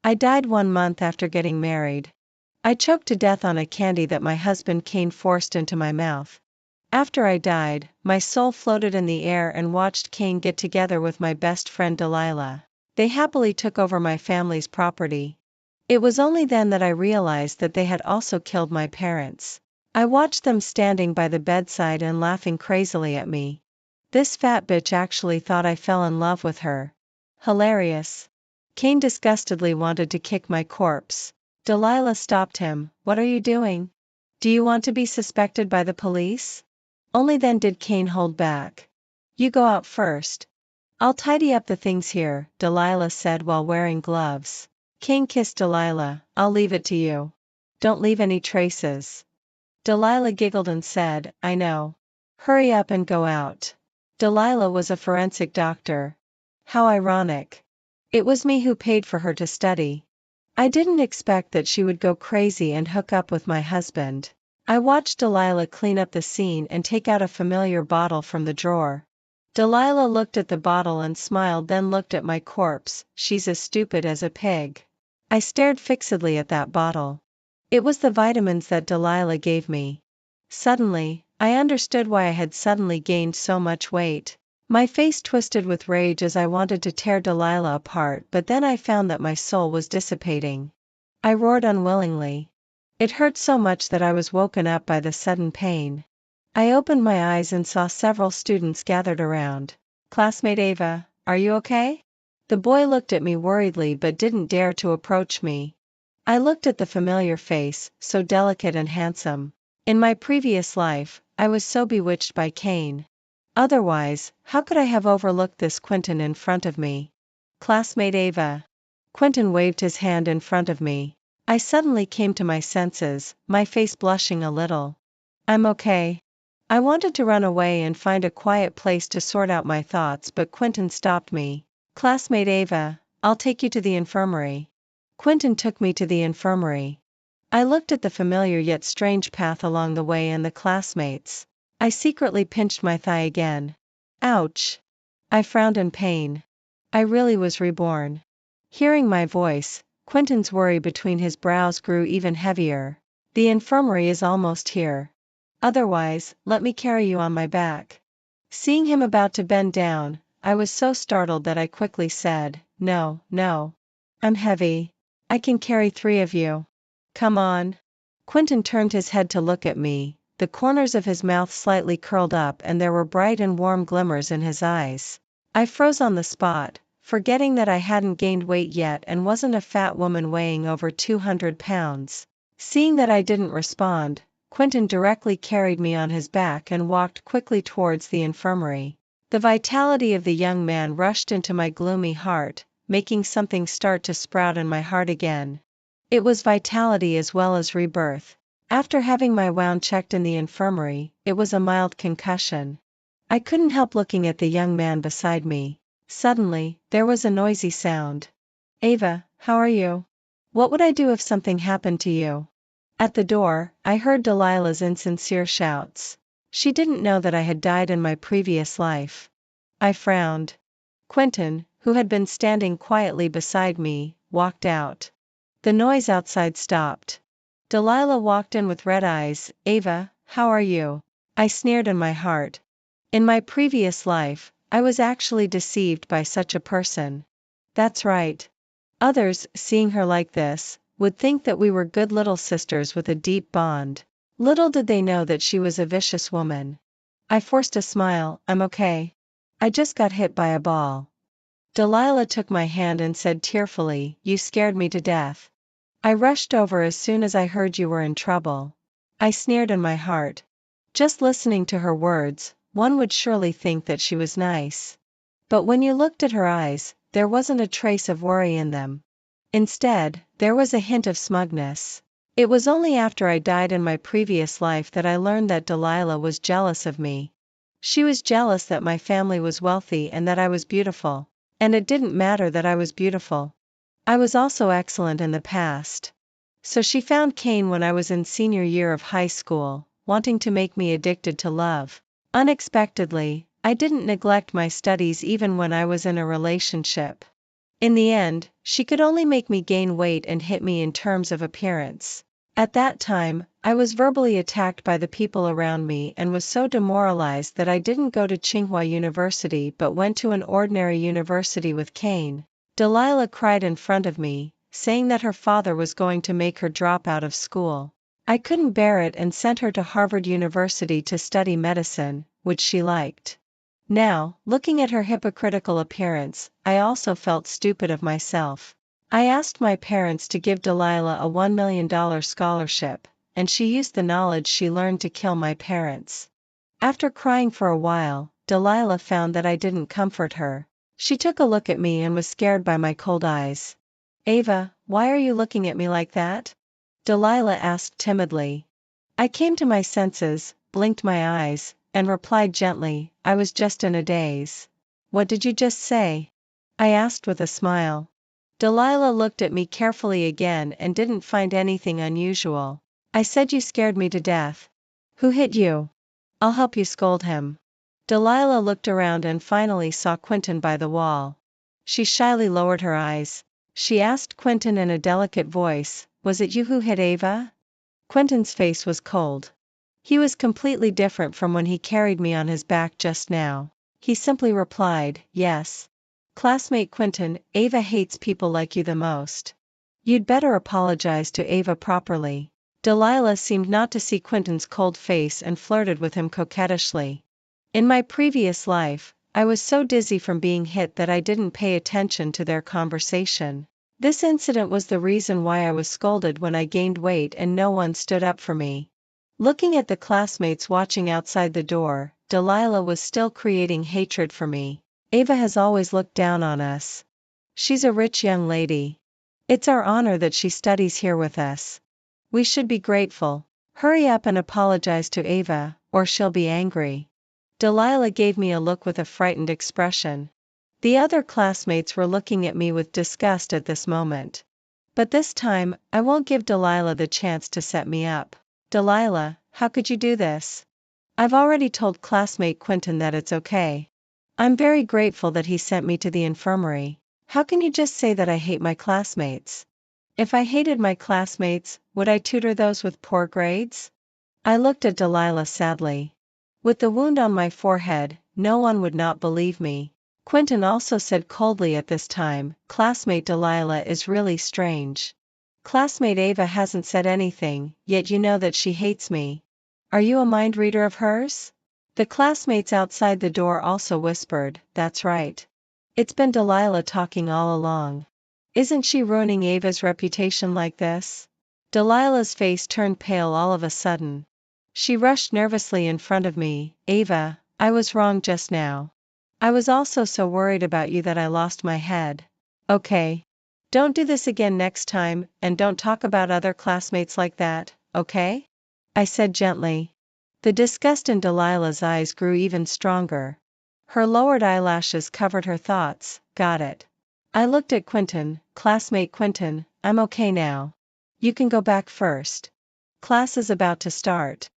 I died 1 month after getting married. I choked to death on a candy that my husband Cain forced into my mouth. After I died, my soul floated in the air and watched Cain get together with my best friend Delilah. They happily took over my family's property. It was only then that I realized that they had also killed my parents. I watched them standing by the bedside and laughing crazily at me. This fat bitch actually thought I fell in love with her. Hilarious. Cain disgustedly wanted to kick my corpse. Delilah stopped him. What are you doing? Do you want to be suspected by the police? Only then did Cain hold back. You go out first. I'll tidy up the things here, Delilah said while wearing gloves. Cain kissed Delilah. I'll leave it to you. Don't leave any traces. Delilah giggled and said, I know. Hurry up and go out. Delilah was a forensic doctor. How ironic. It was me who paid for her to study. I didn't expect that she would go crazy and hook up with my husband. I watched Delilah clean up the scene and take out a familiar bottle from the drawer. Delilah looked at the bottle and smiled, then looked at my corpse. She's as stupid as a pig. I stared fixedly at that bottle. It was the vitamins that Delilah gave me. Suddenly, I understood why I had suddenly gained so much weight. My face twisted with rage as I wanted to tear Delilah apart, but then I found that my soul was dissipating. I roared unwillingly. It hurt so much that I was woken up by the sudden pain. I opened my eyes and saw several students gathered around. Classmate Ava, are you okay? The boy looked at me worriedly but didn't dare to approach me. I looked at the familiar face, so delicate and handsome. In my previous life, I was so bewitched by Cain. Otherwise, how could I have overlooked this Quentin in front of me? Classmate Ava. Quentin waved his hand in front of me. I suddenly came to my senses, my face blushing a little. I'm okay. I wanted to run away and find a quiet place to sort out my thoughts, but Quentin stopped me. Classmate Ava, I'll take you to the infirmary. Quentin took me to the infirmary. I looked at the familiar yet strange path along the way and the classmates. I secretly pinched my thigh again. Ouch! I frowned in pain. I really was reborn. Hearing my voice, Quentin's worry between his brows grew even heavier. The infirmary is almost here. Otherwise, let me carry you on my back. Seeing him about to bend down, I was so startled that I quickly said, No, no. I'm heavy. I can carry 3 of you. Come on. Quentin turned his head to look at me. The corners of his mouth slightly curled up and there were bright and warm glimmers in his eyes. I froze on the spot, forgetting that I hadn't gained weight yet and wasn't a fat woman weighing over 200 pounds. Seeing that I didn't respond, Quentin directly carried me on his back and walked quickly towards the infirmary. The vitality of the young man rushed into my gloomy heart, making something start to sprout in my heart again. It was vitality as well as rebirth. After having my wound checked in the infirmary, it was a mild concussion. I couldn't help looking at the young man beside me. Suddenly, there was a noisy sound. Ava, how are you? What would I do if something happened to you? At the door, I heard Delilah's insincere shouts. She didn't know that I had died in my previous life. I frowned. Quentin, who had been standing quietly beside me, walked out. The noise outside stopped. Delilah walked in with red eyes. Ava, how are you? I sneered in my heart. In my previous life, I was actually deceived by such a person. That's right. Others, seeing her like this, would think that we were good little sisters with a deep bond. Little did they know that she was a vicious woman. I forced a smile. I'm okay. I just got hit by a ball. Delilah took my hand and said tearfully, You scared me to death. I rushed over as soon as I heard you were in trouble. I sneered in my heart. Just listening to her words, one would surely think that she was nice. But when you looked at her eyes, there wasn't a trace of worry in them. Instead, there was a hint of smugness. It was only after I died in my previous life that I learned that Delilah was jealous of me. She was jealous that my family was wealthy and that I was beautiful. And it didn't matter that I was beautiful. I was also excellent in the past. So she found Cain when I was in senior year of high school, wanting to make me addicted to love. Unexpectedly, I didn't neglect my studies even when I was in a relationship. In the end, she could only make me gain weight and hit me in terms of appearance. At that time, I was verbally attacked by the people around me and was so demoralized that I didn't go to Tsinghua University but went to an ordinary university with Kane. Delilah cried in front of me, saying that her father was going to make her drop out of school. I couldn't bear it and sent her to Harvard University to study medicine, which she liked. Now, looking at her hypocritical appearance, I also felt stupid of myself. I asked my parents to give Delilah a $1 million scholarship, and she used the knowledge she learned to kill my parents. After crying for a while, Delilah found that I didn't comfort her. She took a look at me and was scared by my cold eyes. "Ava, why are you looking at me like that?" Delilah asked timidly. I came to my senses, blinked my eyes, and replied gently, "I was just in a daze." "What did you just say?" I asked with a smile. Delilah looked at me carefully again and didn't find anything unusual. "I said you scared me to death." "Who hit you?" "I'll help you scold him." Delilah looked around and finally saw Quentin by the wall. She shyly lowered her eyes. She asked Quentin in a delicate voice, "Was it you who hit Ava?" Quentin's face was cold. He was completely different from when he carried me on his back just now. He simply replied, "Yes." "Classmate Quentin, Ava hates people like you the most. You'd better apologize to Ava properly." Delilah seemed not to see Quentin's cold face and flirted with him coquettishly. In my previous life, I was so dizzy from being hit that I didn't pay attention to their conversation. This incident was the reason why I was scolded when I gained weight and no one stood up for me. Looking at the classmates watching outside the door, Delilah was still creating hatred for me. "Ava has always looked down on us. She's a rich young lady. It's our honor that she studies here with us. We should be grateful. Hurry up and apologize to Ava, or she'll be angry." Delilah gave me a look with a frightened expression. The other classmates were looking at me with disgust at this moment. But this time, I won't give Delilah the chance to set me up. "Delilah, how could you do this? I've already told classmate Quentin that it's okay. I'm very grateful that he sent me to the infirmary. How can you just say that I hate my classmates? If I hated my classmates, would I tutor those with poor grades?" I looked at Delilah sadly. With the wound on my forehead, no one would not believe me. Quentin also said coldly at this time, "Classmate Delilah is really strange. Classmate Ava hasn't said anything, yet you know that she hates me. Are you a mind reader of hers?" The classmates outside the door also whispered, "That's right. It's been Delilah talking all along. Isn't she ruining Ava's reputation like this?" Delilah's face turned pale all of a sudden. She rushed nervously in front of me. "Ava, I was wrong just now. I was also so worried about you that I lost my head. Okay. Don't do this again next time, and don't talk about other classmates like that, okay?" I said gently. The disgust in Delilah's eyes grew even stronger. Her lowered eyelashes covered her thoughts. "Got it." I looked at Quentin. "Classmate Quentin, I'm okay now. You can go back first. Class is about to start.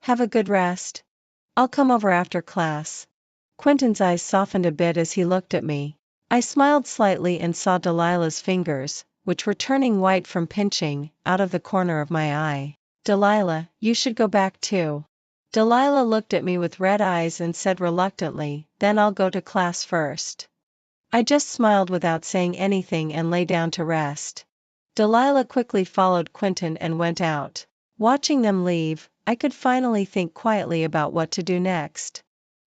Have a good rest. I'll come over after class." Quentin's eyes softened a bit as he looked at me. I smiled slightly and saw Delilah's fingers, which were turning white from pinching, out of the corner of my eye. "Delilah, you should go back too." Delilah looked at me with red eyes and said reluctantly, "Then I'll go to class first." I just smiled without saying anything and lay down to rest. Delilah quickly followed Quentin and went out. Watching them leave, I could finally think quietly about what to do next.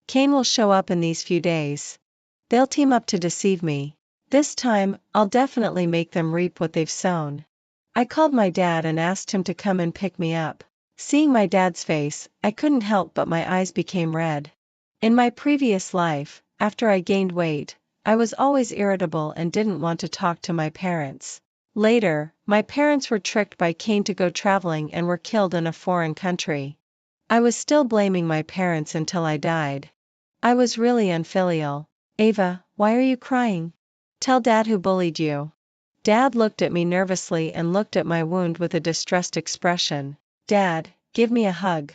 Kane will show up in these few days. They'll team up to deceive me. This time, I'll definitely make them reap what they've sown. I called my dad and asked him to come and pick me up. Seeing my dad's face, I couldn't help but my eyes became red. In my previous life, after I gained weight, I was always irritable and didn't want to talk to my parents. Later, my parents were tricked by Kane to go traveling and were killed in a foreign country. I was still blaming my parents until I died. I was really unfilial. "Ava, why are you crying? Tell Dad who bullied you." Dad looked at me nervously and looked at my wound with a distressed expression. "Dad, give me a hug."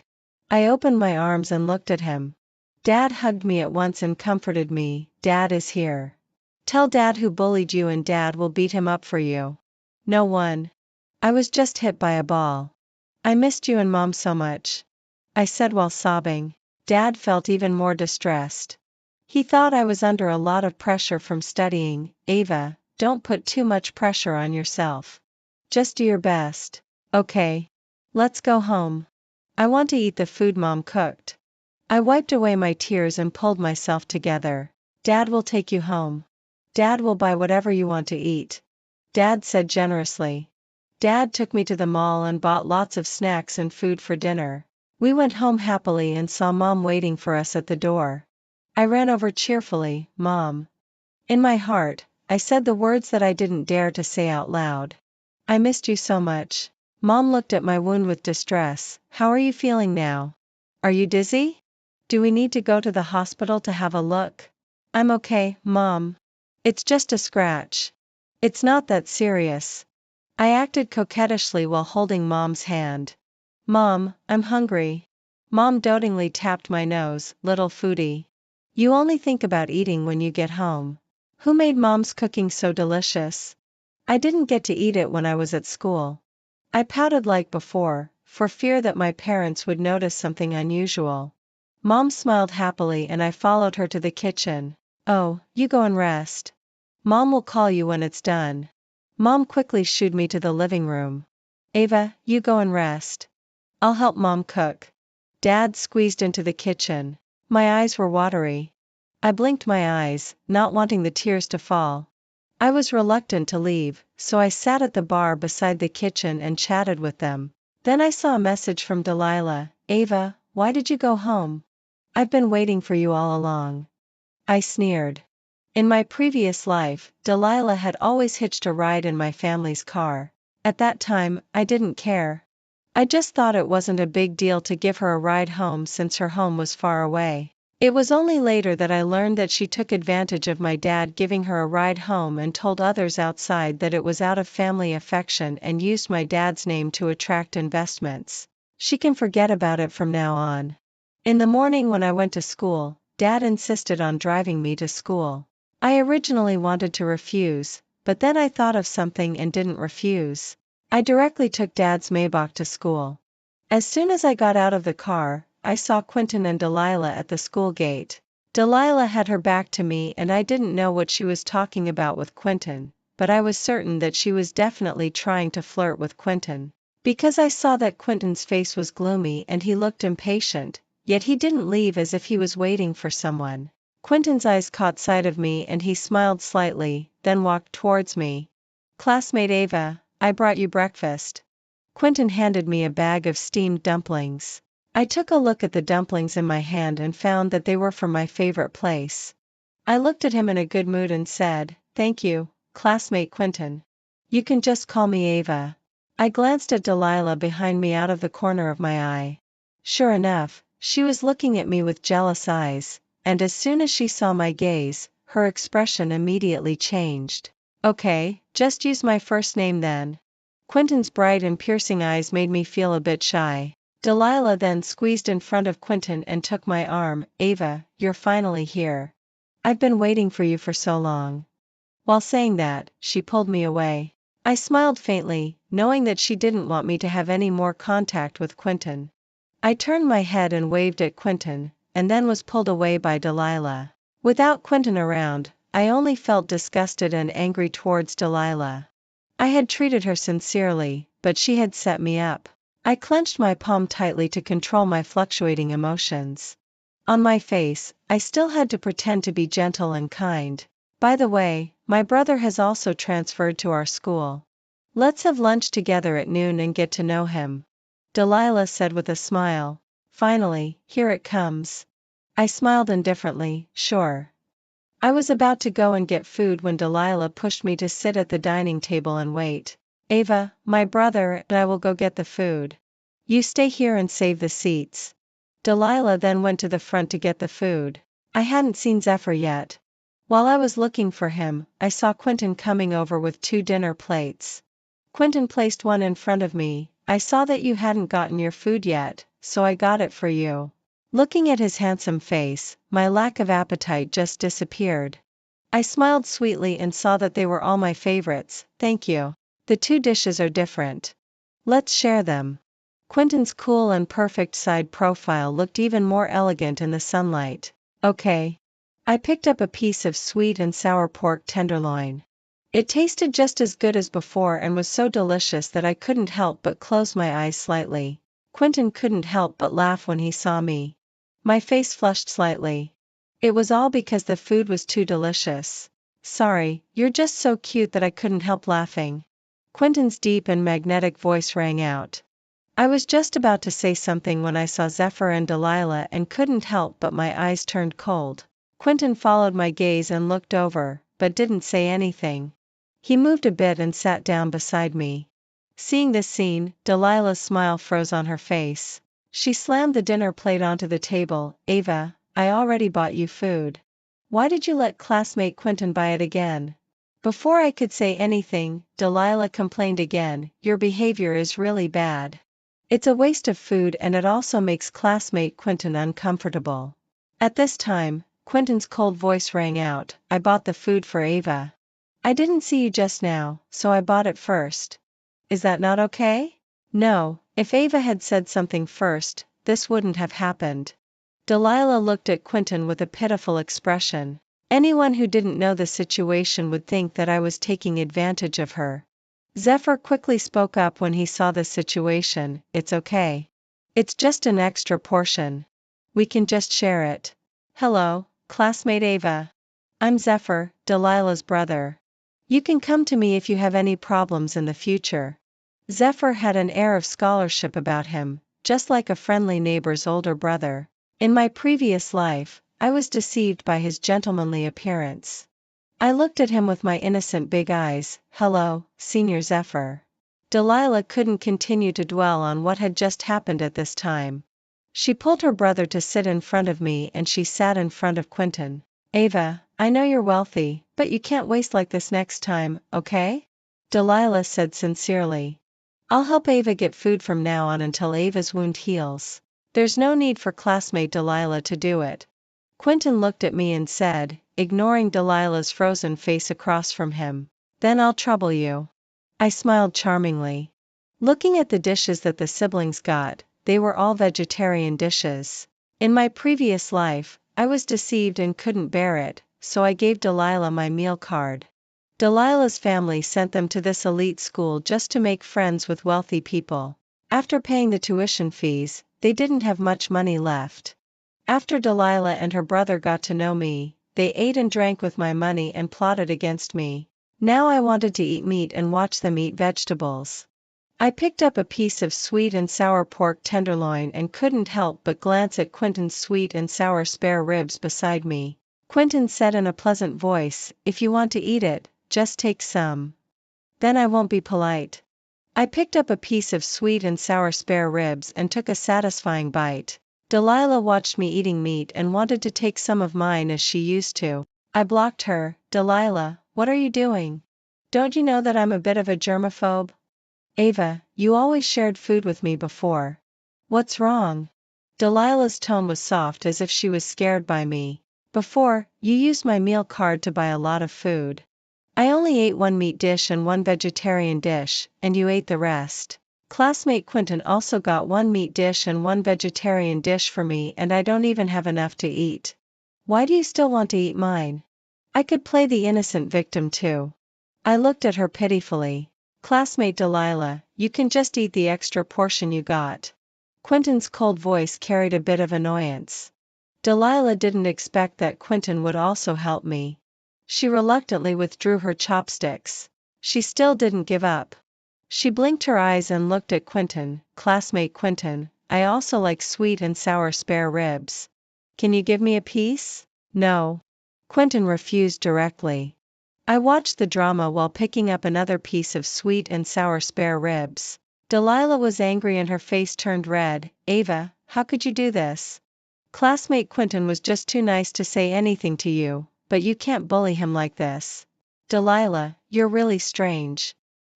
I opened my arms and looked at him. Dad hugged me at once and comforted me. "Dad is here. Tell Dad who bullied you and Dad will beat him up for you. No one. I was just hit by a ball. I missed you and Mom so much, I said while sobbing. Dad felt even more distressed. He thought I was under a lot of pressure from studying. Ava, don't put too much pressure on yourself. Just do your best. Okay. Let's go home. I want to eat the food Mom cooked. I wiped away my tears and pulled myself together. Dad will take you home. Dad will buy whatever you want to eat, Dad said generously. Dad took me to the mall and bought lots of snacks and food for dinner. We went home happily and saw Mom waiting for us at the door. I ran over cheerfully, Mom. In my heart, I said the words that I didn't dare to say out loud. I missed you so much. Mom looked at my wound with distress. How are you feeling now? Are you dizzy? Do we need to go to the hospital to have a look? I'm okay, Mom. It's just a scratch. It's not that serious. I acted coquettishly while holding Mom's hand. Mom, I'm hungry. Mom dotingly tapped my nose, little foodie. You only think about eating when you get home. Who made Mom's cooking so delicious? I didn't get to eat it when I was at school. I pouted like before, for fear that my parents would notice something unusual. Mom smiled happily and I followed her to the kitchen. Oh, you go and rest. Mom will call you when it's done. Mom quickly shooed me to the living room. Ava, you go and rest. I'll help Mom cook. Dad squeezed into the kitchen. My eyes were watery. I blinked my eyes, not wanting the tears to fall. I was reluctant to leave, so I sat at the bar beside the kitchen and chatted with them. Then I saw a message from Delilah. Ava, why did you go home? I've been waiting for you all along. I sneered. In my previous life, Delilah had always hitched a ride in my family's car. At that time, I didn't care. I just thought it wasn't a big deal to give her a ride home since her home was far away. It was only later that I learned that she took advantage of my dad giving her a ride home and told others outside that it was out of family affection and used my dad's name to attract investments. She can forget about it from now on. In the morning when I went to school, Dad insisted on driving me to school. I originally wanted to refuse, but then I thought of something and didn't refuse. I directly took Dad's Maybach to school. As soon as I got out of the car, I saw Quentin and Delilah at the school gate. Delilah had her back to me and I didn't know what she was talking about with Quentin, but I was certain that she was definitely trying to flirt with Quentin. Because I saw that Quentin's face was gloomy and he looked impatient, yet he didn't leave as if he was waiting for someone. Quentin's eyes caught sight of me and he smiled slightly, then walked towards me. Classmate Ava, I brought you breakfast. Quentin handed me a bag of steamed dumplings. I took a look at the dumplings in my hand and found that they were from my favorite place. I looked at him in a good mood and said, "Thank you, classmate Quentin. You can just call me Ava." I glanced at Delilah behind me out of the corner of my eye. Sure enough, she was looking at me with jealous eyes, and as soon as she saw my gaze, her expression immediately changed. Okay, just use my first name then. Quentin's bright and piercing eyes made me feel a bit shy. Delilah then squeezed in front of Quentin and took my arm. Ava, you're finally here. I've been waiting for you for so long. While saying that, she pulled me away. I smiled faintly, knowing that she didn't want me to have any more contact with Quentin. I turned my head and waved at Quentin, and then was pulled away by Delilah. Without Quentin around, I only felt disgusted and angry towards Delilah. I had treated her sincerely, but she had set me up. I clenched my palm tightly to control my fluctuating emotions. On my face, I still had to pretend to be gentle and kind. By the way, my brother has also transferred to our school. Let's have lunch together at noon and get to know him. Delilah said with a smile. Finally, here it comes. I smiled indifferently, sure. I was about to go and get food when Delilah pushed me to sit at the dining table and wait. Ava, my brother and I will go get the food. You stay here and save the seats. Delilah then went to the front to get the food. I hadn't seen Zephyr yet. While I was looking for him, I saw Quentin coming over with 2 dinner plates. Quentin placed one in front of me. I saw that you hadn't gotten your food yet, so I got it for you. Looking at his handsome face, my lack of appetite just disappeared. I smiled sweetly and saw that they were all my favorites. Thank you. The two dishes are different. Let's share them. Quentin's cool and perfect side profile looked even more elegant in the sunlight. Okay. I picked up a piece of sweet and sour pork tenderloin. It tasted just as good as before and was so delicious that I couldn't help but close my eyes slightly. Quentin couldn't help but laugh when he saw me. My face flushed slightly. It was all because the food was too delicious. Sorry, you're just so cute that I couldn't help laughing. Quentin's deep and magnetic voice rang out. I was just about to say something when I saw Zephyr and Delilah and couldn't help but my eyes turned cold. Quentin followed my gaze and looked over, but didn't say anything. He moved a bit and sat down beside me. Seeing this scene, Delilah's smile froze on her face. She slammed the dinner plate onto the table. Ava, I already bought you food. Why did you let classmate Quentin buy it again? Before I could say anything, Delilah complained again, your behavior is really bad. It's a waste of food and it also makes classmate Quentin uncomfortable. At this time, Quentin's cold voice rang out, I bought the food for Ava. I didn't see you just now, so I bought it first. Is that not okay? No, if Ava had said something first, this wouldn't have happened. Delilah looked at Quentin with a pitiful expression. Anyone who didn't know the situation would think that I was taking advantage of her. Zephyr quickly spoke up when he saw the situation, it's okay. It's just an extra portion. We can just share it. Hello, classmate Ava. I'm Zephyr, Delilah's brother. You can come to me if you have any problems in the future. Zephyr had an air of scholarship about him, just like a friendly neighbor's older brother. In my previous life, I was deceived by his gentlemanly appearance. I looked at him with my innocent big eyes. Hello, Senior Zephyr. Delilah couldn't continue to dwell on what had just happened at this time. She pulled her brother to sit in front of me and she sat in front of Quentin. Ava, I know you're wealthy, but you can't waste like this next time, okay? Delilah said sincerely. I'll help Ava get food from now on until Ava's wound heals. There's no need for classmate Delilah to do it. Quentin looked at me and said, ignoring Delilah's frozen face across from him. Then I'll trouble you. I smiled charmingly. Looking at the dishes that the siblings got, they were all vegetarian dishes. In my previous life, I was deceived and couldn't bear it, so I gave Delilah my meal card. Delilah's family sent them to this elite school just to make friends with wealthy people. After paying the tuition fees, they didn't have much money left. After Delilah and her brother got to know me, they ate and drank with my money and plotted against me. Now I wanted to eat meat and watch them eat vegetables. I picked up a piece of sweet and sour pork tenderloin and couldn't help but glance at Quentin's sweet and sour spare ribs beside me. Quentin said in a pleasant voice, if you want to eat it, just take some. Then I won't be polite. I picked up a piece of sweet and sour spare ribs and took a satisfying bite. Delilah watched me eating meat and wanted to take some of mine as she used to. I blocked her. Delilah, what are you doing? Don't you know that I'm a bit of a germaphobe? Ava, you always shared food with me before. What's wrong? Delilah's tone was soft as if she was scared by me. Before, you used my meal card to buy a lot of food. I only ate one meat dish and one vegetarian dish, and you ate the rest. Classmate Quentin also got one meat dish and one vegetarian dish for me and I don't even have enough to eat. Why do you still want to eat mine? I could play the innocent victim too. I looked at her pitifully. Classmate Delilah, you can just eat the extra portion you got. Quentin's cold voice carried a bit of annoyance. Delilah didn't expect that Quentin would also help me. She reluctantly withdrew her chopsticks. She still didn't give up. She blinked her eyes and looked at Quentin. Classmate Quentin, I also like sweet and sour spare ribs. Can you give me a piece? No. Quentin refused directly. I watched the drama while picking up another piece of sweet and sour spare ribs. Delilah was angry and her face turned red. Ava, how could you do this? Classmate Quentin was just too nice to say anything to you, but you can't bully him like this. Delilah, you're really strange.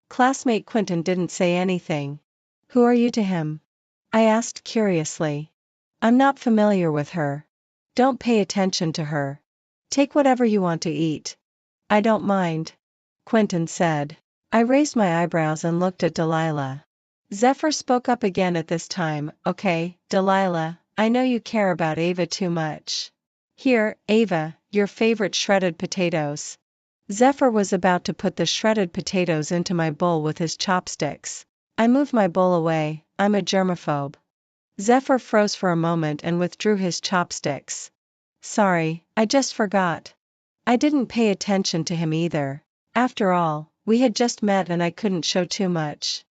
Classmate Quentin didn't say anything. Who are you to him? I asked curiously. I'm not familiar with her. Don't pay attention to her. Take whatever you want to eat. I don't mind. Quentin said. I raised my eyebrows and looked at Delilah. Zephyr spoke up again at this time. Okay, Delilah, I know you care about Ava too much. Here, Ava, your favorite shredded potatoes. Zephyr was about to put the shredded potatoes into my bowl with his chopsticks. I moved my bowl away. I'm a germaphobe. Zephyr froze for a moment and withdrew his chopsticks. Sorry, I just forgot. I didn't pay attention to him either. After all, we had just met and I couldn't show too much.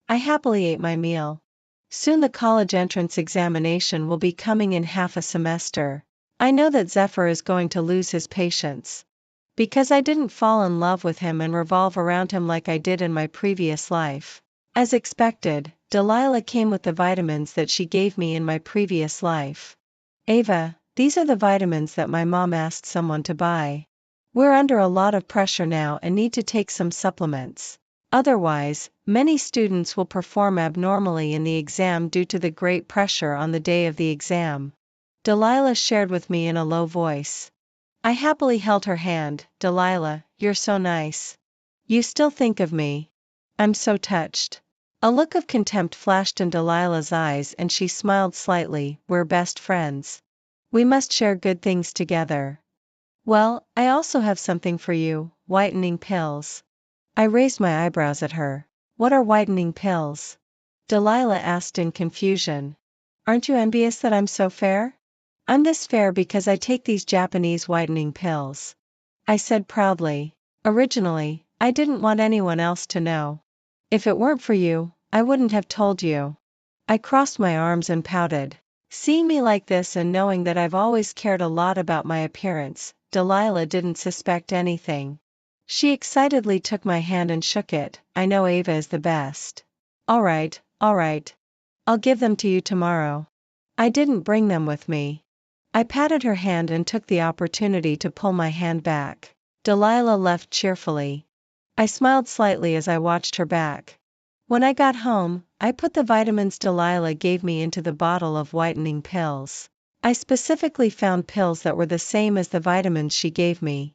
I happily ate my meal. Soon the college entrance examination will be coming in half a semester. I know that Zephyr is going to lose his patience. Because I didn't fall in love with him and revolve around him like I did in my previous life. As expected, Delilah came with the vitamins that she gave me in my previous life. Ava, these are the vitamins that my mom asked someone to buy. We're under a lot of pressure now and need to take some supplements. Otherwise, many students will perform abnormally in the exam due to the great pressure on the day of the exam. Delilah shared with me in a low voice. I happily held her hand. Delilah, you're so nice. You still think of me. I'm so touched. A look of contempt flashed in Delilah's eyes and she smiled slightly. We're best friends. We must share good things together. Well, I also have something for you, whitening pills. I raised my eyebrows at her. What are whitening pills? Delilah asked in confusion. Aren't you envious that I'm so fair? I'm this fair because I take these Japanese whitening pills. I said proudly. Originally, I didn't want anyone else to know. If it weren't for you, I wouldn't have told you. I crossed my arms and pouted. Seeing me like this and knowing that I've always cared a lot about my appearance, Delilah didn't suspect anything. She excitedly took my hand and shook it. I know Ava is the best. All right. I'll give them to you tomorrow. I didn't bring them with me. I patted her hand and took the opportunity to pull my hand back. Delilah left cheerfully. I smiled slightly as I watched her back. When I got home, I put the vitamins Delilah gave me into the bottle of whitening pills. I specifically found pills that were the same as the vitamins she gave me.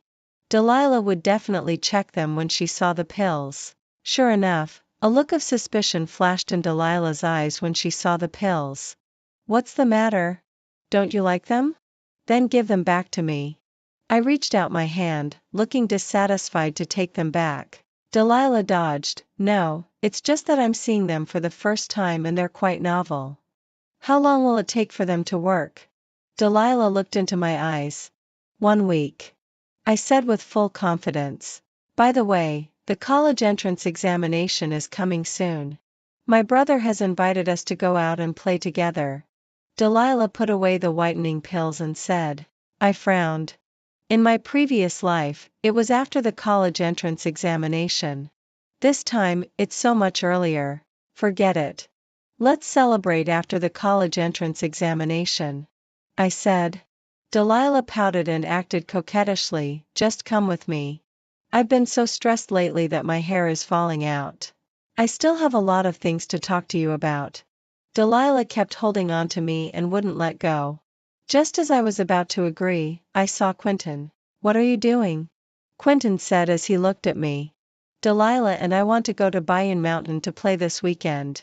Delilah would definitely check them when she saw the pills. Sure enough, a look of suspicion flashed in Delilah's eyes when she saw the pills. What's the matter? Don't you like them? Then give them back to me. I reached out my hand, looking dissatisfied to take them back. Delilah dodged. No, it's just that I'm seeing them for the first time and they're quite novel. How long will it take for them to work? Delilah looked into my eyes. 1 week. I said with full confidence. By the way, the college entrance examination is coming soon. My brother has invited us to go out and play together. Delilah put away the whitening pills and said. I frowned. In my previous life, it was after the college entrance examination. This time, it's so much earlier. Forget it. Let's celebrate after the college entrance examination. I said. Delilah pouted and acted coquettishly. Just come with me. I've been so stressed lately that my hair is falling out. I still have a lot of things to talk to you about. Delilah kept holding on to me and wouldn't let go. Just as I was about to agree, I saw Quentin. What are you doing? Quentin said as he looked at me. Delilah and I want to go to Bayou Mountain to play this weekend.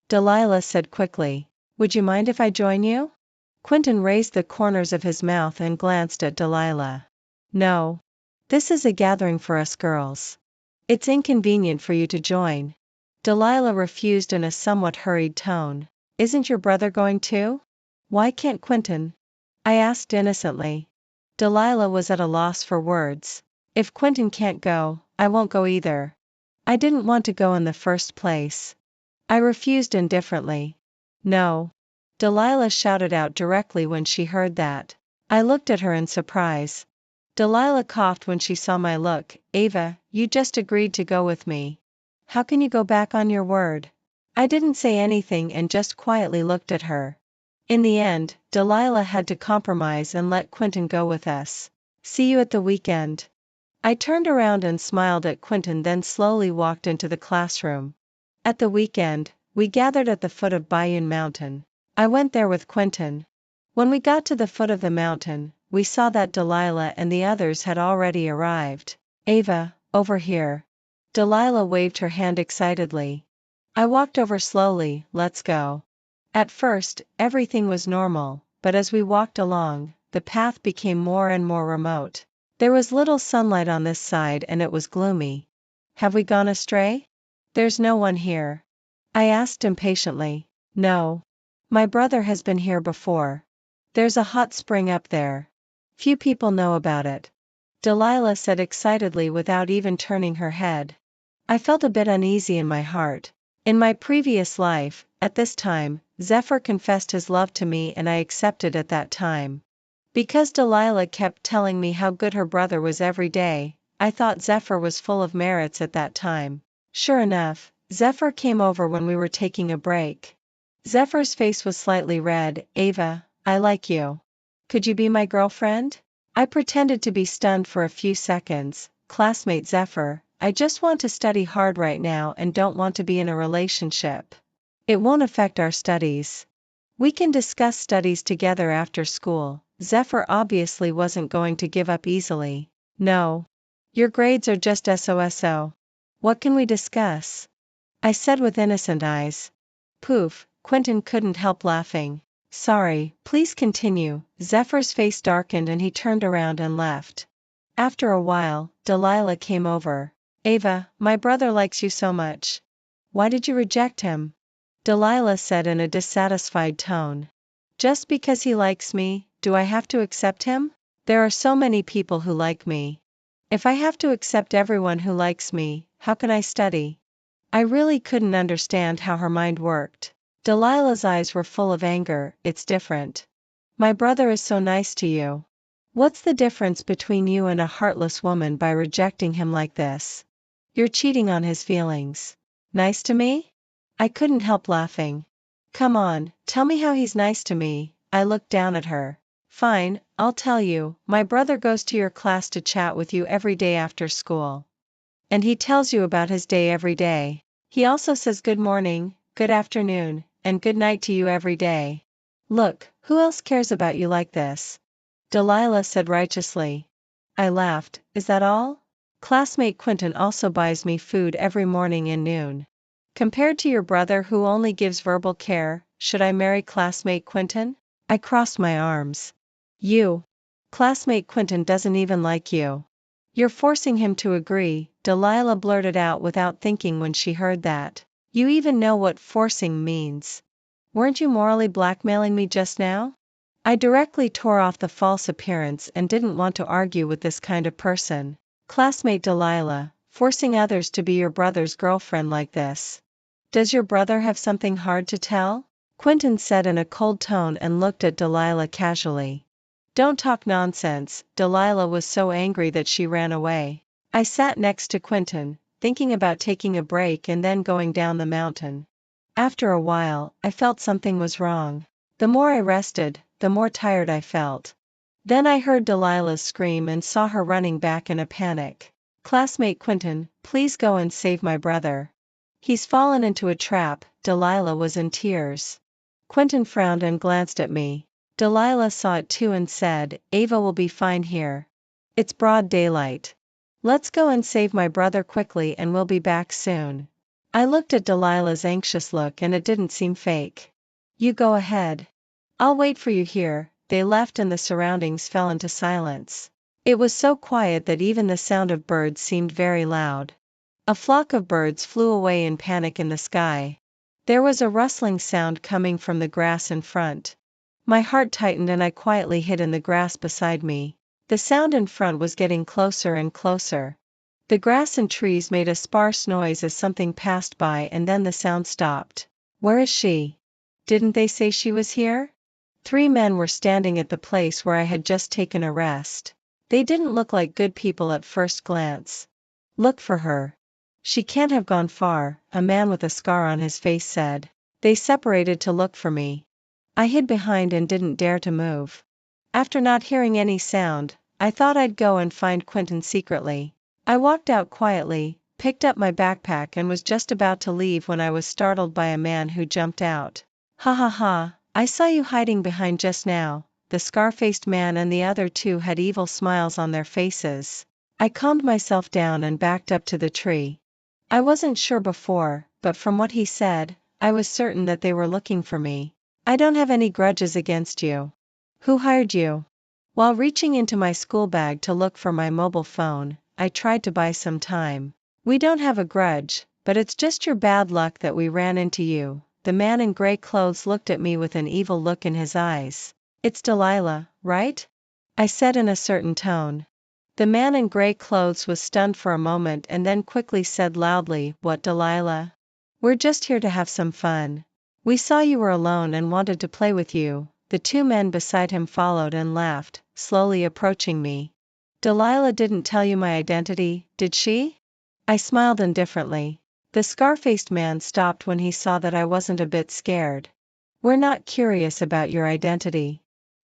Delilah said quickly. Would you mind if I join you? Quentin raised the corners of his mouth and glanced at Delilah. No. This is a gathering for us girls. It's inconvenient for you to join. Delilah refused in a somewhat hurried tone. Isn't your brother going too? Why can't Quentin? I asked innocently. Delilah was at a loss for words. If Quentin can't go, I won't go either. I didn't want to go in the first place. I refused indifferently. No. Delilah shouted out directly when she heard that. I looked at her in surprise. Delilah coughed when she saw my look. Ava, you just agreed to go with me. How can you go back on your word? I didn't say anything and just quietly looked at her. In the end, Delilah had to compromise and let Quentin go with us. See you at the weekend. I turned around and smiled at Quentin, then slowly walked into the classroom. At the weekend, we gathered at the foot of Bayou Mountain. I went there with Quentin. When we got to the foot of the mountain, we saw that Delilah and the others had already arrived. Ava, over here. Delilah waved her hand excitedly. I walked over slowly. Let's go. At first, everything was normal, but as we walked along, the path became more and more remote. There was little sunlight on this side and it was gloomy. Have we gone astray? There's no one here. I asked impatiently. No. My brother has been here before. There's a hot spring up there. Few people know about it. Delilah said excitedly without even turning her head. I felt a bit uneasy in my heart. In my previous life, at this time, Zephyr confessed his love to me and I accepted at that time. Because Delilah kept telling me how good her brother was every day, I thought Zephyr was full of merits at that time. Sure enough, Zephyr came over when we were taking a break. Zephyr's face was slightly red. Ava, I like you. Could you be my girlfriend? I pretended to be stunned for a few seconds. Classmate Zephyr, I just want to study hard right now and don't want to be in a relationship. It won't affect our studies. We can discuss studies together after school. Zephyr obviously wasn't going to give up easily. No. Your grades are just SOSO. What can we discuss? I said with innocent eyes. Poof, Quentin couldn't help laughing. Sorry, please continue. Zephyr's face darkened and he turned around and left. After a while, Delilah came over. Ava, my brother likes you so much. Why did you reject him? Delilah said in a dissatisfied tone. Just because he likes me, do I have to accept him? There are so many people who like me. If I have to accept everyone who likes me, how can I study? I really couldn't understand how her mind worked. Delilah's eyes were full of anger. It's different. My brother is so nice to you. What's the difference between you and a heartless woman by rejecting him like this? You're cheating on his feelings. Nice to me? I couldn't help laughing. Come on, tell me how he's nice to me. I looked down at her. Fine, I'll tell you. My brother goes to your class to chat with you every day after school. And he tells you about his day every day. He also says good morning, good afternoon, and good night to you every day. Look, who else cares about you like this? Delilah said righteously. I laughed. Is that all? Classmate Quentin also buys me food every morning and noon. Compared to your brother who only gives verbal care, should I marry classmate Quentin? I crossed my arms. You. Classmate Quentin doesn't even like you. You're forcing him to agree, Delilah blurted out without thinking when she heard that. You even know what forcing means. Weren't you morally blackmailing me just now? I directly tore off the false appearance and didn't want to argue with this kind of person. Classmate Delilah, forcing others to be your brother's girlfriend like this. Does your brother have something hard to tell? Quentin said in a cold tone and looked at Delilah casually. Don't talk nonsense. Delilah was so angry that she ran away. I sat next to Quentin, thinking about taking a break and then going down the mountain. After a while, I felt something was wrong. The more I rested, the more tired I felt. Then I heard Delilah scream and saw her running back in a panic. Classmate Quentin, please go and save my brother. He's fallen into a trap. Delilah was in tears. Quentin frowned and glanced at me. Delilah saw it too and said, Ava will be fine here. It's broad daylight. Let's go and save my brother quickly and we'll be back soon. I looked at Delilah's anxious look and it didn't seem fake. You go ahead. I'll wait for you here. They left and the surroundings fell into silence. It was so quiet that even the sound of birds seemed very loud. A flock of birds flew away in panic in the sky. There was a rustling sound coming from the grass in front. My heart tightened and I quietly hid in the grass beside me. The sound in front was getting closer and closer. The grass and trees made a sparse noise as something passed by and then the sound stopped. Where is she? Didn't they say she was here? 3 men were standing at the place where I had just taken a rest. They didn't look like good people at first glance. Look for her. She can't have gone far, a man with a scar on his face said. They separated to look for me. I hid behind and didn't dare to move. After not hearing any sound, I thought I'd go and find Quentin secretly. I walked out quietly, picked up my backpack and was just about to leave when I was startled by a man who jumped out. Ha ha ha, I saw you hiding behind just now. The scar-faced man and the other 2 had evil smiles on their faces. I calmed myself down and backed up to the tree. I wasn't sure before, but from what he said, I was certain that they were looking for me. I don't have any grudges against you. Who hired you? While reaching into my school bag to look for my mobile phone, I tried to buy some time. We don't have a grudge, but it's just your bad luck that we ran into you. The man in gray clothes looked at me with an evil look in his eyes. It's Delilah, right? I said in a certain tone. The man in gray clothes was stunned for a moment and then quickly said loudly, "What, Delilah? We're just here to have some fun. We saw you were alone and wanted to play with you." The two men beside him followed and laughed, slowly approaching me. "Delilah didn't tell you my identity, did she?" I smiled indifferently. The scar-faced man stopped when he saw that I wasn't a bit scared. "We're not curious about your identity.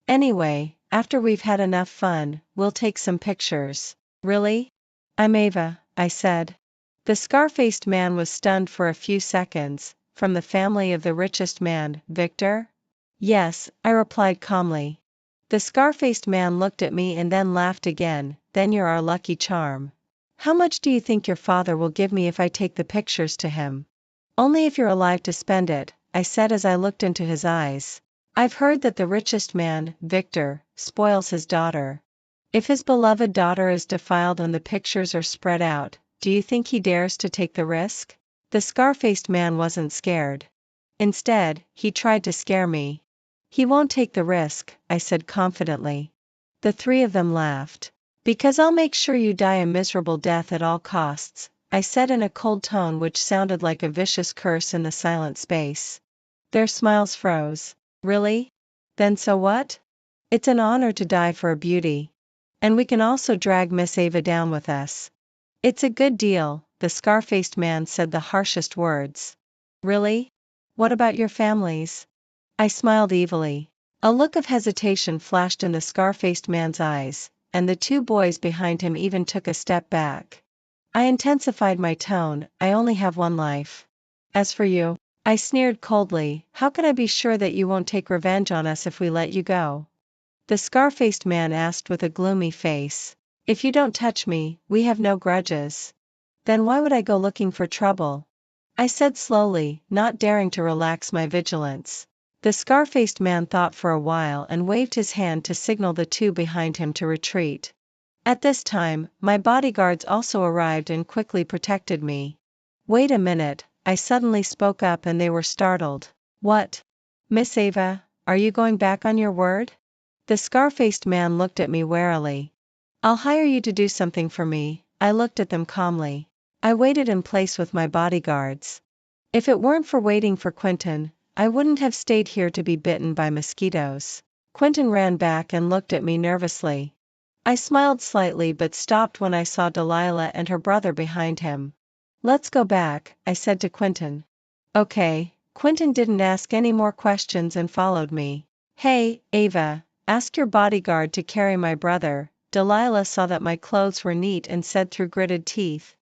Anyway, after we've had enough fun, we'll take some pictures." "Really?" "I'm Ava," I said. The scar-faced man was stunned for a few seconds. "From the family of the richest man, Victor?" "Yes," I replied calmly. The scar-faced man looked at me and then laughed again. "Then you're our lucky charm. How much do you think your father will give me if I take the pictures to him?" "Only if you're alive to spend it," I said as I looked into his eyes. "I've heard that the richest man, Victor, spoils his daughter. If his beloved daughter is defiled and the pictures are spread out, do you think he dares to take the risk?" The scar-faced man wasn't scared. Instead, he tried to scare me. "He won't take the risk," I said confidently. The three of them laughed. "Because I'll make sure you die a miserable death at all costs," I said in a cold tone which sounded like a vicious curse in the silent space. Their smiles froze. "Really? Then so what? It's an honor to die for a beauty. And we can also drag Miss Ava down with us." "It's a good deal," the scar-faced man said the harshest words. "Really? What about your families?" I smiled evilly. A look of hesitation flashed in the scar-faced man's eyes, and the two boys behind him even took a step back. I intensified my tone. "I only have one life. As for you," I sneered coldly, "how can I be sure that you won't take revenge on us if we let you go?" The scar-faced man asked with a gloomy face. "If you don't touch me, we have no grudges." "Then why would I go looking for trouble?" I said slowly, not daring to relax my vigilance. The scar-faced man thought for a while and waved his hand to signal the two behind him to retreat. At this time, my bodyguards also arrived and quickly protected me. "Wait a minute," I suddenly spoke up and they were startled. "What? Miss Ava, are you going back on your word?" The scar-faced man looked at me warily. "I'll hire you to do something for me," I looked at them calmly. I waited in place with my bodyguards. If it weren't for waiting for Quentin, I wouldn't have stayed here to be bitten by mosquitoes. Quentin ran back and looked at me nervously. I smiled slightly but stopped when I saw Delilah and her brother behind him. "Let's go back," I said to Quentin. "Okay." Quentin didn't ask any more questions and followed me. "Hey, Ava, ask your bodyguard to carry my brother." Delilah saw that my clothes were neat and said through gritted teeth.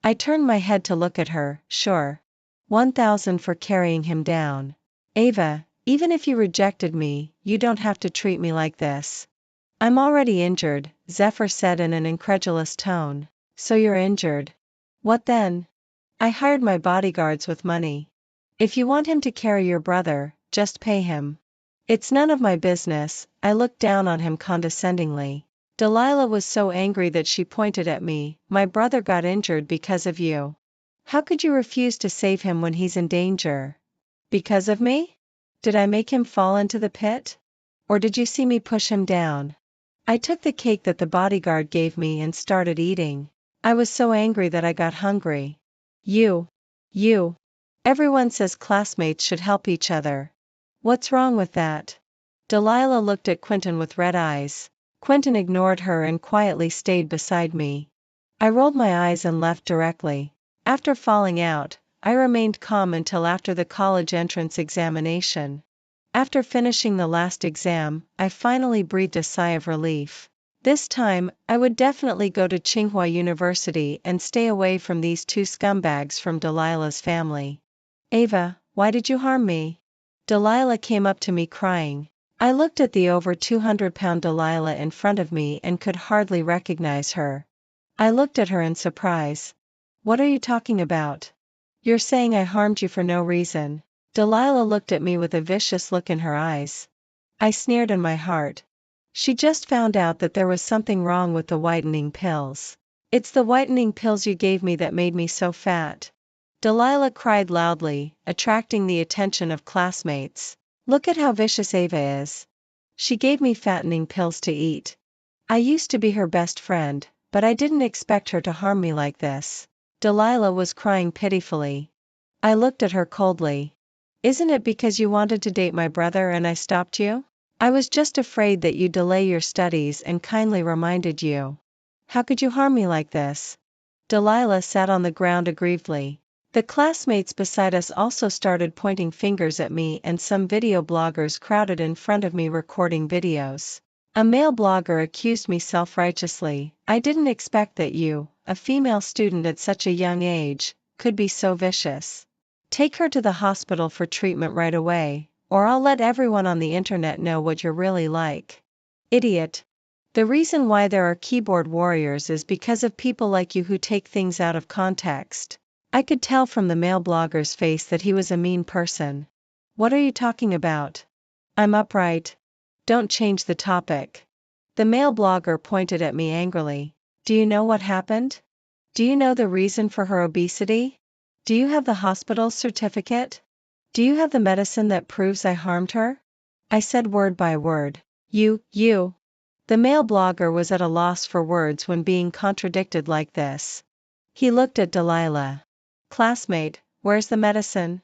I turned my head to look at her. "Sure. 1,000 for carrying him down." "Ava, even if you rejected me, you don't have to treat me like this." "I'm already injured," Zephyr said in an incredulous tone. "So you're injured? What then?" "I hired my bodyguards with money. If you want him to carry your brother, just pay him." "It's none of my business." I looked down on him condescendingly. Delilah was so angry that she pointed at me. "My brother got injured because of you. How could you refuse to save him when he's in danger?" "Because of me? Did I make him fall into the pit? Or did you see me push him down?" I took the cake that the bodyguard gave me and started eating. I was so angry that I got hungry. You. Everyone says classmates should help each other. What's wrong with that?" Delilah looked at Quentin with red eyes. Quentin ignored her and quietly stayed beside me. I rolled my eyes and left directly. After falling out, I remained calm until after the college entrance examination. After finishing the last exam, I finally breathed a sigh of relief. This time, I would definitely go to Tsinghua University and stay away from these two scumbags from Delilah's family. "Ava, why did you harm me?" Delilah came up to me crying. I looked at the over 200-pound Delilah in front of me and could hardly recognize her. I looked at her in surprise. What are you talking about? You're saying I harmed you for no reason. Delilah looked at me with a vicious look in her eyes. I sneered in my heart. She just found out that there was something wrong with the whitening pills. It's the whitening pills you gave me that made me so fat. Delilah cried loudly, attracting the attention of classmates. Look at how vicious Ava is. She gave me fattening pills to eat. I used to be her best friend, but I didn't expect her to harm me like this. Delilah was crying pitifully. I looked at her coldly. Isn't it because you wanted to date my brother and I stopped you? I was just afraid that you'd delay your studies and kindly reminded you. How could you harm me like this? Delilah sat on the ground aggrievedly. The classmates beside us also started pointing fingers at me, and some video bloggers crowded in front of me recording videos. A male blogger accused me self-righteously. I didn't expect that you, a female student at such a young age, could be so vicious. Take her to the hospital for treatment right away, or I'll let everyone on the internet know what you're really like. Idiot. The reason why there are keyboard warriors is because of people like you who take things out of context. I could tell from the male blogger's face that he was a mean person. What are you talking about? I'm upright. Don't change the topic. The male blogger pointed at me angrily. Do you know what happened? Do you know the reason for her obesity? Do you have the hospital certificate? Do you have the medicine that proves I harmed her? I said word by word. You. The male blogger was at a loss for words when being contradicted like this. He looked at Delilah. Classmate, where's the medicine?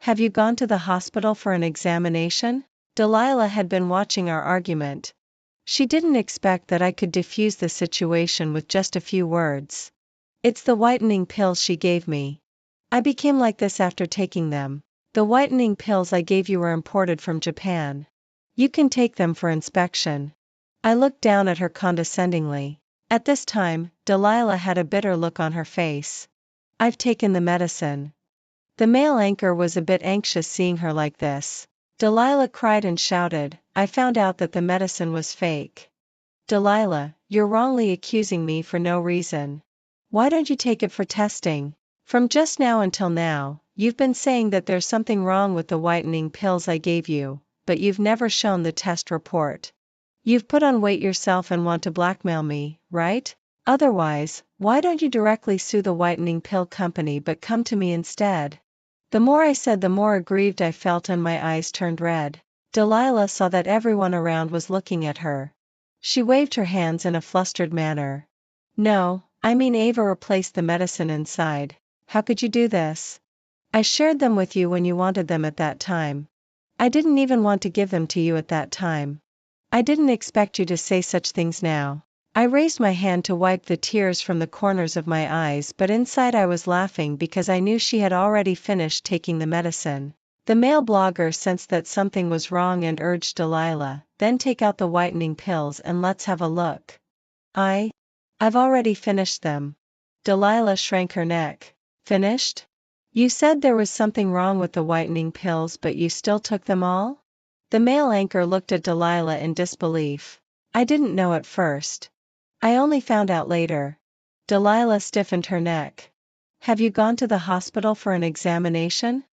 Have you gone to the hospital for an examination? Delilah had been watching our argument. She didn't expect that I could defuse the situation with just a few words. It's the whitening pills she gave me. I became like this after taking them. The whitening pills I gave you were imported from Japan. You can take them for inspection. I looked down at her condescendingly. At this time, Delilah had a bitter look on her face. I've taken the medicine. The male anchor was a bit anxious seeing her like this. Delilah cried and shouted, I found out that the medicine was fake. Delilah, you're wrongly accusing me for no reason. Why don't you take it for testing? From just now until now, you've been saying that there's something wrong with the whitening pills I gave you, but you've never shown the test report. You've put on weight yourself and want to blackmail me, right? Otherwise, why don't you directly sue the whitening pill company but come to me instead? The more I said, the more aggrieved I felt and my eyes turned red. Delilah saw that everyone around was looking at her. She waved her hands in a flustered manner. No, I mean Ava replaced the medicine inside. How could you do this? I shared them with you when you wanted them at that time. I didn't even want to give them to you at that time. I didn't expect you to say such things now. I raised my hand to wipe the tears from the corners of my eyes, but inside I was laughing because I knew she had already finished taking the medicine. The male blogger sensed that something was wrong and urged Delilah, then take out the whitening pills and let's have a look. I've already finished them. Delilah shrank her neck. Finished? You said there was something wrong with the whitening pills, but you still took them all? The male anchor looked at Delilah in disbelief. I didn't know at first. I only found out later. Delilah stiffened her neck. Have you gone to the hospital for an examination?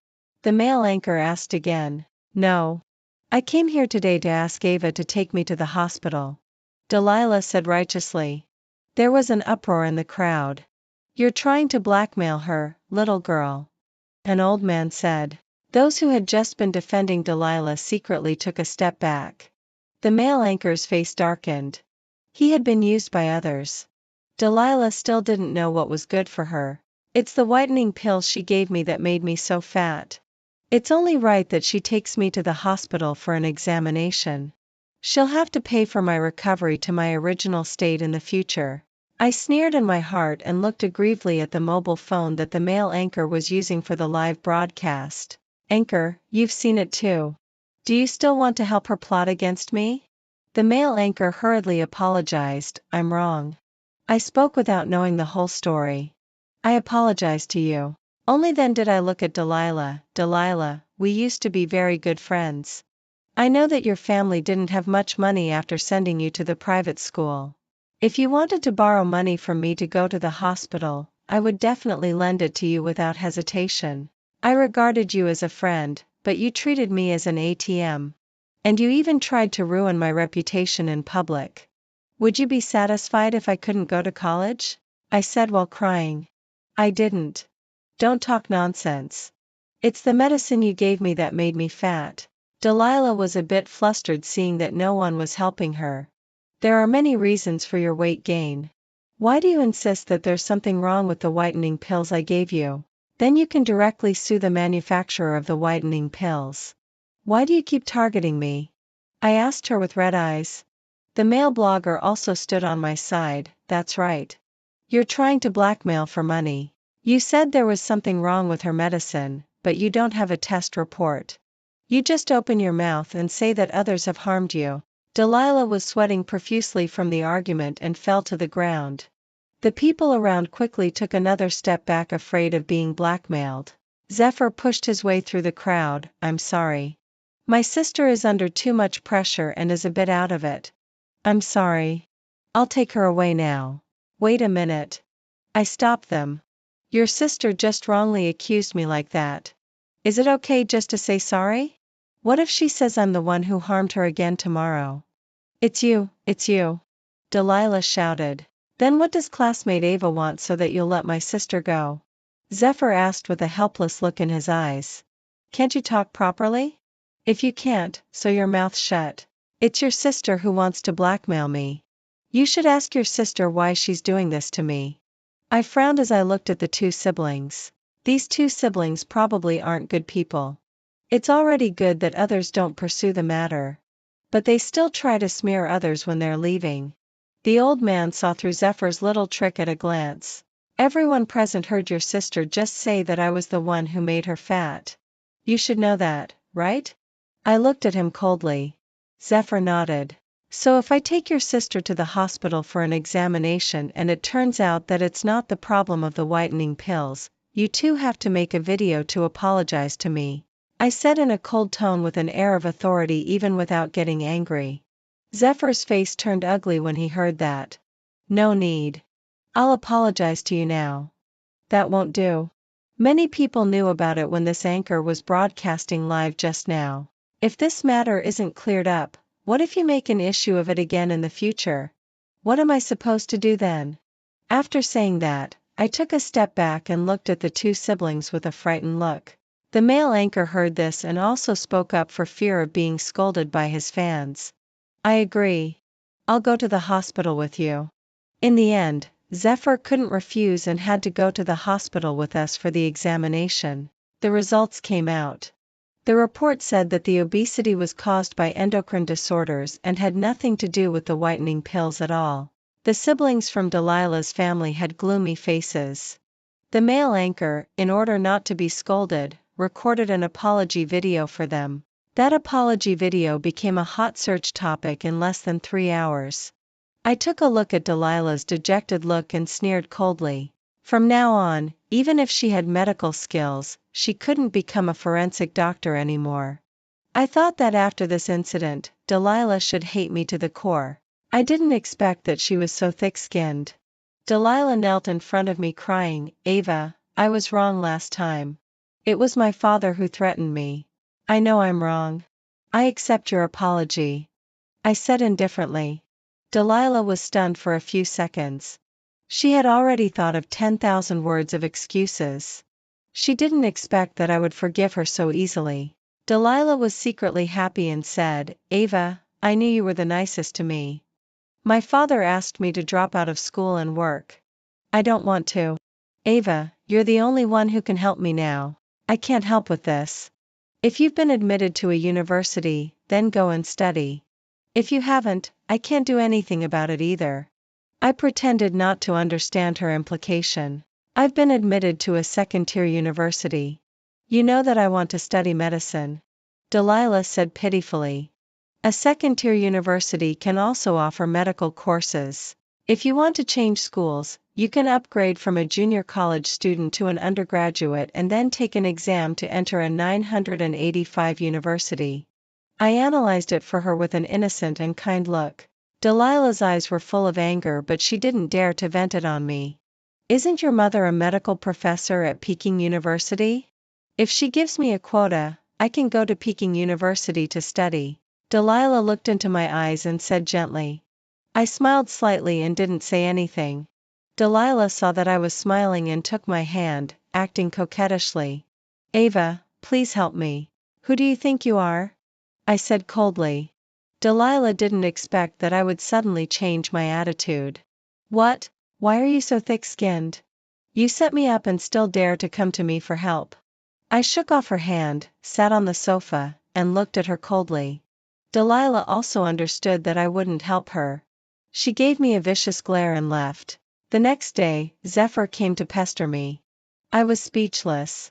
The male anchor asked again. No. I came here today to ask Ava to take me to the hospital. Delilah said righteously. There was an uproar in the crowd. You're trying to blackmail her, little girl. An old man said. Those who had just been defending Delilah secretly took a step back. The male anchor's face darkened. He had been used by others. Delilah still didn't know what was good for her. It's the whitening pills she gave me that made me so fat. It's only right that she takes me to the hospital for an examination. She'll have to pay for my recovery to my original state in the future. I sneered in my heart and looked aggrievedly at the mobile phone that the male anchor was using for the live broadcast. Anchor, you've seen it too. Do you still want to help her plot against me? The male anchor hurriedly apologized. I'm wrong. I spoke without knowing the whole story. I apologize to you. Only then did I look at Delilah. Delilah, we used to be very good friends. I know that your family didn't have much money after sending you to the private school. If you wanted to borrow money from me to go to the hospital, I would definitely lend it to you without hesitation. I regarded you as a friend, but you treated me as an ATM. And you even tried to ruin my reputation in public. Would you be satisfied if I couldn't go to college? I said while crying. I didn't. Don't talk nonsense. It's the medicine you gave me that made me fat. Delilah was a bit flustered seeing that no one was helping her. There are many reasons for your weight gain. Why do you insist that there's something wrong with the whitening pills I gave you? Then you can directly sue the manufacturer of the whitening pills. Why do you keep targeting me? I asked her with red eyes. The male blogger also stood on my side. That's right. You're trying to blackmail for money. You said there was something wrong with her medicine, but you don't have a test report. You just open your mouth and say that others have harmed you. Delilah was sweating profusely from the argument and fell to the ground. The people around quickly took another step back, afraid of being blackmailed. Zephyr pushed his way through the crowd. I'm sorry. My sister is under too much pressure and is a bit out of it. I'm sorry. I'll take her away now. Wait a minute. I stopped them. Your sister just wrongly accused me like that. Is it okay just to say sorry? What if she says I'm the one who harmed her again tomorrow? It's you, Delilah shouted. Then what does classmate Ava want so that you'll let my sister go? Zephyr asked with a helpless look in his eyes. Can't you talk properly? If you can't, sew your mouth shut. It's your sister who wants to blackmail me. You should ask your sister why she's doing this to me. I frowned as I looked at the two siblings. These two siblings probably aren't good people. It's already good that others don't pursue the matter. But they still try to smear others when they're leaving. The old man saw through Zephyr's little trick at a glance. Everyone present heard your sister just say that I was the one who made her fat. You should know that, right? I looked at him coldly. Zephyr nodded. So if I take your sister to the hospital for an examination and it turns out that it's not the problem of the whitening pills, you two have to make a video to apologize to me. I said in a cold tone with an air of authority even without getting angry. Zephyr's face turned ugly when he heard that. No need. I'll apologize to you now. That won't do. Many people knew about it when this anchor was broadcasting live just now. If this matter isn't cleared up, what if you make an issue of it again in the future? What am I supposed to do then? After saying that, I took a step back and looked at the two siblings with a frightened look. The male anchor heard this and also spoke up for fear of being scolded by his fans. I agree. I'll go to the hospital with you. In the end, Zephyr couldn't refuse and had to go to the hospital with us for the examination. The results came out. The report said that the obesity was caused by endocrine disorders and had nothing to do with the whitening pills at all. The siblings from Delilah's family had gloomy faces. The male anchor, in order not to be scolded, recorded an apology video for them. That apology video became a hot search topic in less than 3 hours. I took a look at Delilah's dejected look and sneered coldly. From now on, even if she had medical skills, she couldn't become a forensic doctor anymore. I thought that after this incident, Delilah should hate me to the core. I didn't expect that she was so thick-skinned. Delilah knelt in front of me crying, Ava, I was wrong last time. It was my father who threatened me. I know I'm wrong. I accept your apology. I said indifferently. Delilah was stunned for a few seconds. She had already thought of 10,000 words of excuses. She didn't expect that I would forgive her so easily. Delilah was secretly happy and said, Ava, I knew you were the nicest to me. My father asked me to drop out of school and work. I don't want to. Ava, you're the only one who can help me now. I can't help with this. If you've been admitted to a university, then go and study. If you haven't, I can't do anything about it either. I pretended not to understand her implication. I've been admitted to a second-tier university. You know that I want to study medicine. Delilah said pitifully. A second-tier university can also offer medical courses. If you want to change schools, you can upgrade from a junior college student to an undergraduate and then take an exam to enter a 985 university. I analyzed it for her with an innocent and kind look. Delilah's eyes were full of anger, but she didn't dare to vent it on me. Isn't your mother a medical professor at Peking University? If she gives me a quota, I can go to Peking University to study. Delilah looked into my eyes and said gently. I smiled slightly and didn't say anything. Delilah saw that I was smiling and took my hand, acting coquettishly. Ava, please help me. Who do you think you are? I said coldly. Delilah didn't expect that I would suddenly change my attitude. What? Why are you so thick-skinned? You set me up and still dare to come to me for help. I shook off her hand, sat on the sofa, and looked at her coldly. Delilah also understood that I wouldn't help her. She gave me a vicious glare and left. The next day, Zephyr came to pester me. I was speechless.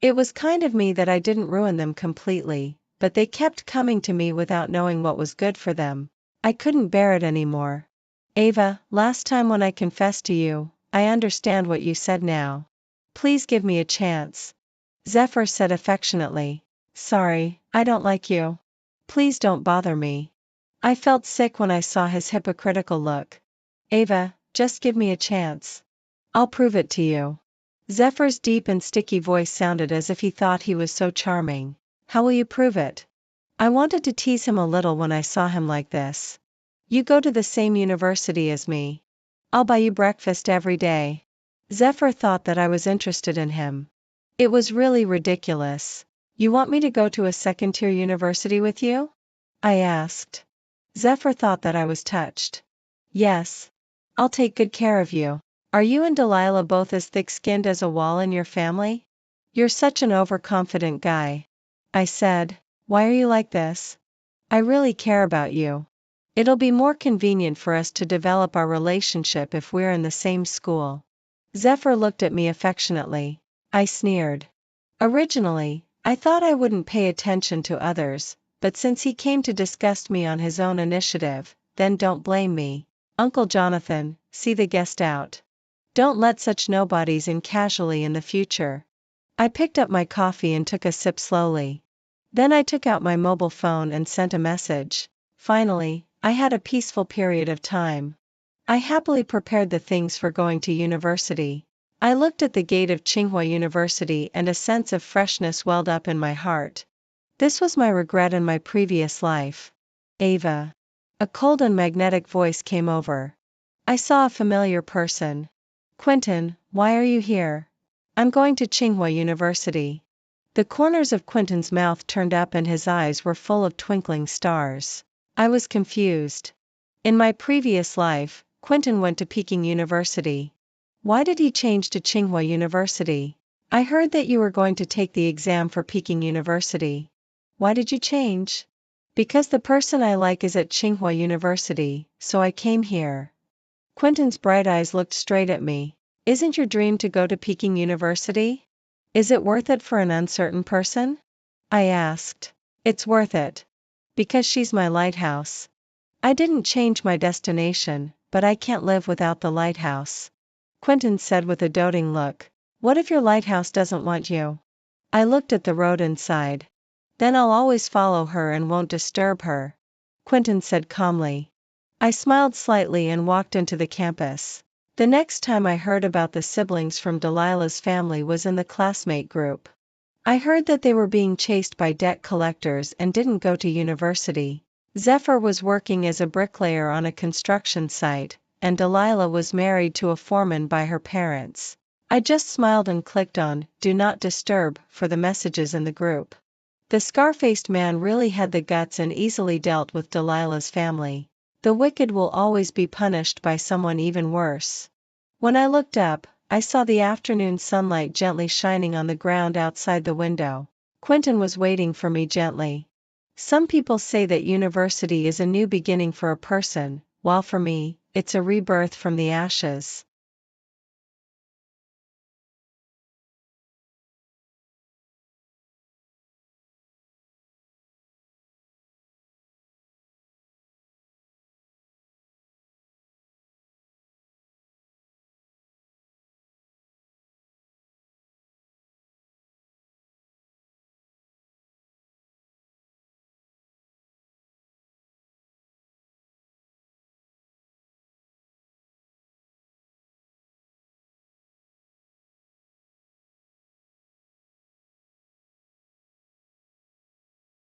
It was kind of me that I didn't ruin them completely, but they kept coming to me without knowing what was good for them. I couldn't bear it anymore. Ava, last time when I confessed to you, I understand what you said now. Please give me a chance. Zephyr said affectionately. Sorry, I don't like you. Please don't bother me. I felt sick when I saw his hypocritical look. Ava, just give me a chance. I'll prove it to you. Zephyr's deep and sticky voice sounded as if he thought he was so charming. How will you prove it? I wanted to tease him a little when I saw him like this. You go to the same university as me. I'll buy you breakfast every day. Zephyr thought that I was interested in him. It was really ridiculous. You want me to go to a second-tier university with you? I asked. Zephyr thought that I was touched. Yes. I'll take good care of you. Are you and Delilah both as thick-skinned as a wall in your family? You're such an overconfident guy. I said. Why are you like this? I really care about you. It'll be more convenient for us to develop our relationship if we're in the same school. Zephyr looked at me affectionately. I sneered. Originally, I thought I wouldn't pay attention to others, but since he came to disgust me on his own initiative, then don't blame me. Uncle Jonathan, see the guest out. Don't let such nobodies in casually in the future. I picked up my coffee and took a sip slowly. Then I took out my mobile phone and sent a message. Finally, I had a peaceful period of time. I happily prepared the things for going to university. I looked at the gate of Tsinghua University and a sense of freshness welled up in my heart. This was my regret in my previous life. Ava. A cold and magnetic voice came over. I saw a familiar person. Quentin, why are you here? I'm going to Tsinghua University. The corners of Quentin's mouth turned up and his eyes were full of twinkling stars. I was confused. In my previous life, Quentin went to Peking University. Why did he change to Tsinghua University? I heard that you were going to take the exam for Peking University. Why did you change? Because the person I like is at Tsinghua University, so I came here. Quentin's bright eyes looked straight at me. Isn't your dream to go to Peking University? Is it worth it for an uncertain person? I asked. It's worth it. Because she's my lighthouse. I didn't change my destination, but I can't live without the lighthouse. Quentin said with a doting look. What if your lighthouse doesn't want you? I looked at the road and sighed. Then I'll always follow her and won't disturb her. Quentin said calmly. I smiled slightly and walked into the campus. The next time I heard about the siblings from Delilah's family was in the classmate group. I heard that they were being chased by debt collectors and didn't go to university. Zephyr was working as a bricklayer on a construction site, and Delilah was married to a foreman by her parents. I just smiled and clicked on "Do Not Disturb" for the messages in the group. The scar-faced man really had the guts and easily dealt with Delilah's family. The wicked will always be punished by someone even worse. When I looked up, I saw the afternoon sunlight gently shining on the ground outside the window. Quentin was waiting for me gently. Some people say that university is a new beginning for a person, while for me, it's a rebirth from the ashes.